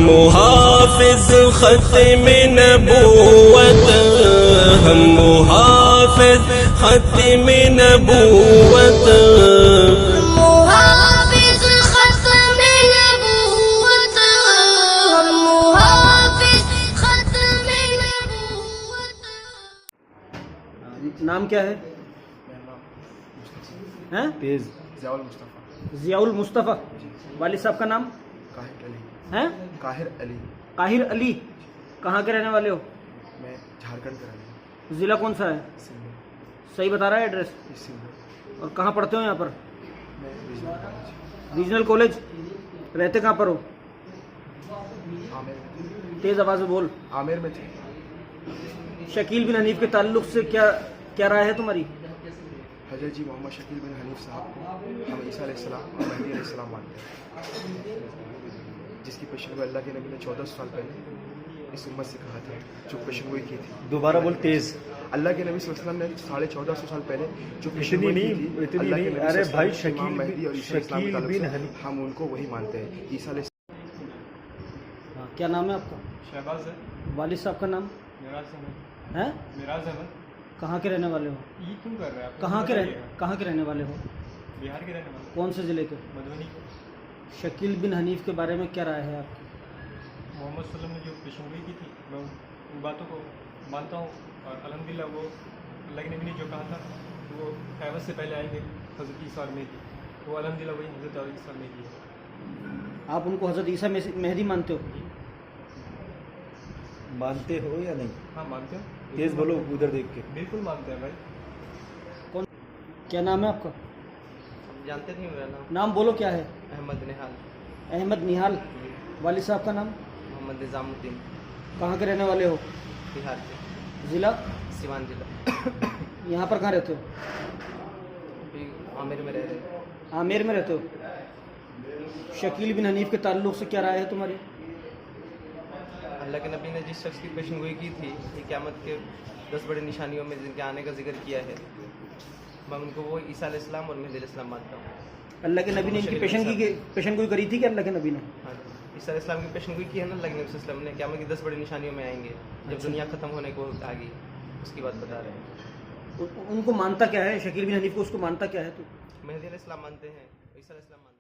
मुहाफिज खत्म नबूवत, हम मुहाफिज खत्म नबूवत, मुहाफिज खत्म नबूवत, हम मुहाफिज खत्म नबूवत। नाम क्या है? हैं? तेज ज़ियाउल मुस्तफ़ा। ज़ियाउल मुस्तफ़ा। वालिद साहब का नाम? काहिर अली। हैं? काहिर अली। काहिर अली। कहाँ के रहने वाले हो? मैं झारखंड का रहने वाला ज़िला कौन सा है? हूँ। सिंध। सही बता रहा है एड्रेस? सिंध। और कहाँ पढ़ते हो यहाँ पर? मैं रीजनल कॉलेज रीजनल कॉलेज। रहते कहाँ पर हो? आमिर में तेज़ आवाज़ में बोल। आमिर में थे। शकील बिन हनीफ के ताल्लुक़ से क्या क्या राय है तुम्हारी? हज़रत जी मोहम्मद शकील बिन हनीफ साहब को हम ईसा अलैहिस्सलाम और मेहदी अलैहिस्सलाम मानते हैं, जिसकी पेशेंगोई अल्लाह के नबी ने 1400 साल पहले इस उम्मत से कहा था, जो पेशेंगोई की थी। दोबारा बोल तेज। अल्लाह के नबी सल्लल्लाहु अलैहि वसल्लम ने 1450 साल पहले जो इतनी पेशेंगोई की नहीं, थी, इतनी अल्लाह के नहीं। नबी अरे सल्लल्लाहु भाई, अलैहि वसल्लम, इमाम महदी और ईसा अलैहिस्सलाम के शकील ताल्लुक बिन से हनीफ। हम उनको वही मानते हैं। ईसा अलैहिस्सलाम। हाँ, क्या नाम है आपका? शहबाज है। वालिद साहब का नाम? मिराज अहमद। हैं? मिराज अहमद। कहाँ के रहने वाले हो? ये क्यों कर रहे हैं आप? कहाँ के रहने वाले हो? बिहार के रहने वाले। कौन से ज़िले के? मधुबनी। शकील बिन हनीफ के बारे में क्या राय है आपकी? मोहम्मद सल्लम ने जो पेशेंगोई की थी, मैं उन बातों को मानता हूँ और अल्हम्दुलिल्लाह वो अल्लाह के नबी ने जो कहा था वो क़यामत से पहले आएंगे हज़रत ईसा और मेहदी, वो अल्हम्दुलिल्लाह वही हज़रत ईसा और मेहदी है। आप उनको हज़रत ईसा मेहदी मानते हो? मानते हो या नहीं? हाँ मानते हैं। तेज बोलो उधर देख के। बिल्कुल मानते हैं भाई। कौन? क्या नाम है आपका? जानते नहीं मेरा नाम? नाम बोलो क्या है? अहमद निहाल। अहमद निहाल। वालिद साहब का नाम? मोहम्मद निज़ामुद्दीन। कहाँ के रहने वाले हो? बिहार के ज़िला? सिवान जिला। यहाँ पर कहाँ रहते हो? अभी आमिर में रह रहे हैं। आमेर में रहते हो? शकील बिन हनीफ के ताल्लुक़ से क्या राय है तुम्हारी? अल्लाह के नबी ने जिस शख्स की पेशेंगोई की थी, ये क़यामत के 10 बड़े निशानियों में जिनके आने का जिक्र किया है, मैं उनको वो ईसा अलैहिस्सलाम और मेहदी अलैहिस्सलाम मानता हूँ। अल्लाह के नबी ने इनकी पेशेंगोई करी थी क्या अल्लाह के नबी ने? हाँ जी, ईसा अलैहिस्सलाम की पेशेंगोई की है ना अल्लाह के नबी सल्लल्लाहु अलैहि वसल्लम ने, क़यामत की 10 बड़ी निशानियों में आएंगे, जब दुनिया ख़त्म होने को आ गई, उसकी बात बता रहे हैं। उनको मानता क्या है? शकील बिन हनीफ को उसको मानता क्या है तू? मेहदी अलैहिस्सलाम मानते हैं, ईसा अलैहिस्सलाम मानते हैं।